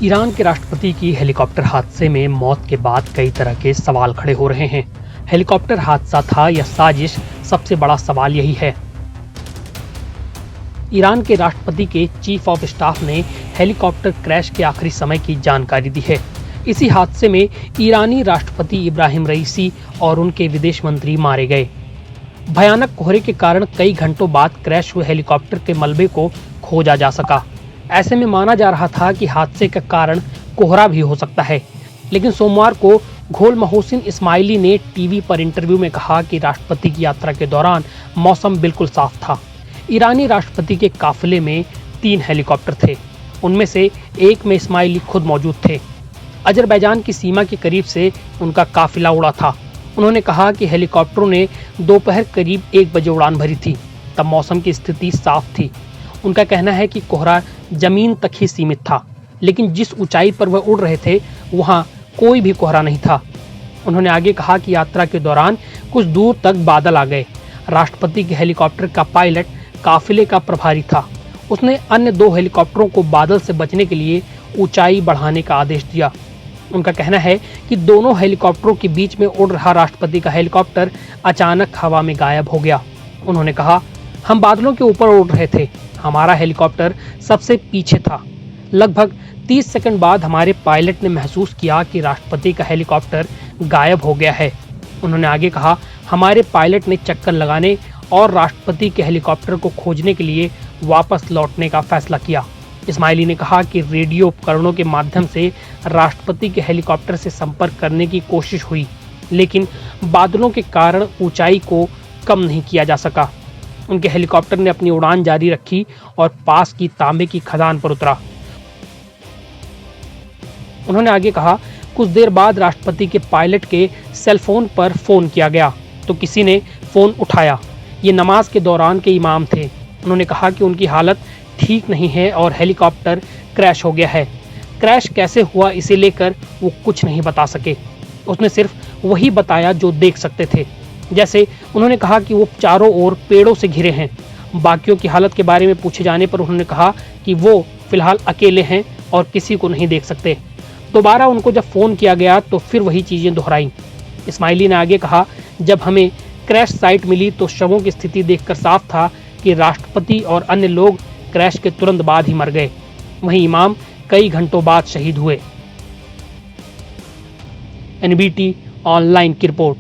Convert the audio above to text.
Iran के राष्ट्रपति की हेलीकॉप्टर हादसे में मौत के बाद कई तरह के सवाल खड़े हो रहे हैं। हेलीकॉप्टर हादसा था या साजिश, सबसे बड़ा सवाल यही है। ईरान के राष्ट्रपति के चीफ ऑफ स्टाफ ने हेलीकॉप्टर क्रैश के आखिरी समय की जानकारी दी है। इसी हादसे में ईरानी राष्ट्रपति इब्राहिम रईसी और उनके विदेश मंत्री मारे गए। भयानक कोहरे के कारण कई घंटों बाद क्रैश हुए हेलीकॉप्टर के मलबे को खोजा जा सका। ऐसे में माना जा रहा था कि हादसे का कारण कोहरा भी हो सकता है, लेकिन सोमवार को घोल मोहसिन इस्माइली ने टीवी पर इंटरव्यू में कहा कि राष्ट्रपति की यात्रा के दौरान मौसम बिल्कुल साफ था। ईरानी राष्ट्रपति के काफिले में 3 हेलीकॉप्टर थे, उनमें से एक में इस्माइली खुद मौजूद थे। अजरबैजान की सीमा के करीब से उनका काफिला उड़ा था। उन्होंने कहा कि हेलीकॉप्टरों ने दोपहर करीब 1 बजे उड़ान भरी थी, तब मौसम की स्थिति साफ थी। उनका कहना है कि कोहरा जमीन तक ही सीमित था, लेकिन जिस ऊंचाई पर वह उड़ रहे थे वहां कोई भी कोहरा नहीं था। उन्होंने आगे कहा कि यात्रा के दौरान कुछ दूर तक बादल आ गए। राष्ट्रपति के हेलीकॉप्टर का पायलट काफिले का प्रभारी था। उसने अन्य 2 हेलीकॉप्टरों को बादल से बचने के लिए ऊंचाई बढ़ाने का आदेश दिया। उनका कहना है कि दोनों हेलीकॉप्टरों के बीच में उड़ रहा राष्ट्रपति का हेलीकॉप्टर अचानक हवा में गायब हो गया। उन्होंने कहा, हम बादलों के ऊपर उड़ रहे थे, हमारा हेलीकॉप्टर सबसे पीछे था। लगभग 30 सेकंड बाद हमारे पायलट ने महसूस किया कि राष्ट्रपति का हेलीकॉप्टर गायब हो गया है। उन्होंने आगे कहा, हमारे पायलट ने चक्कर लगाने और राष्ट्रपति के हेलीकॉप्टर को खोजने के लिए वापस लौटने का फैसला किया। इस्माइली ने कहा कि रेडियो उपकरणों के माध्यम से राष्ट्रपति के हेलीकॉप्टर से संपर्क करने की कोशिश हुई, लेकिन बादलों के कारण ऊंचाई को कम नहीं किया जा सका। उनके हेलीकॉप्टर ने अपनी उड़ान जारी रखी और पास की तांबे की खदान पर उतरा। उन्होंने आगे कहा, कुछ देर बाद राष्ट्रपति के पायलट के सेल फोन पर फोन किया गया तो किसी ने फोन उठाया। ये नमाज के दौरान के इमाम थे। उन्होंने कहा कि उनकी हालत ठीक नहीं है और हेलीकॉप्टर क्रैश हो गया है। क्रैश कैसे हुआ इसे लेकर वो कुछ नहीं बता सके। उसने सिर्फ वही बताया जो देख सकते थे। जैसे उन्होंने कहा कि वो चारों ओर पेड़ों से घिरे हैं। बाकियों की हालत के बारे में पूछे जाने पर उन्होंने कहा कि वो फिलहाल अकेले हैं और किसी को नहीं देख सकते। दोबारा उनको जब फोन किया गया तो फिर वही चीजें दोहराई। इस्माइली ने आगे कहा, जब हमें क्रैश साइट मिली तो शवों की स्थिति देखकर साफ था कि राष्ट्रपति और अन्य लोग क्रैश के तुरंत बाद ही मर गए। वहीं इमाम कई घंटों बाद शहीद हुए। एनबीटी ऑनलाइन की रिपोर्ट।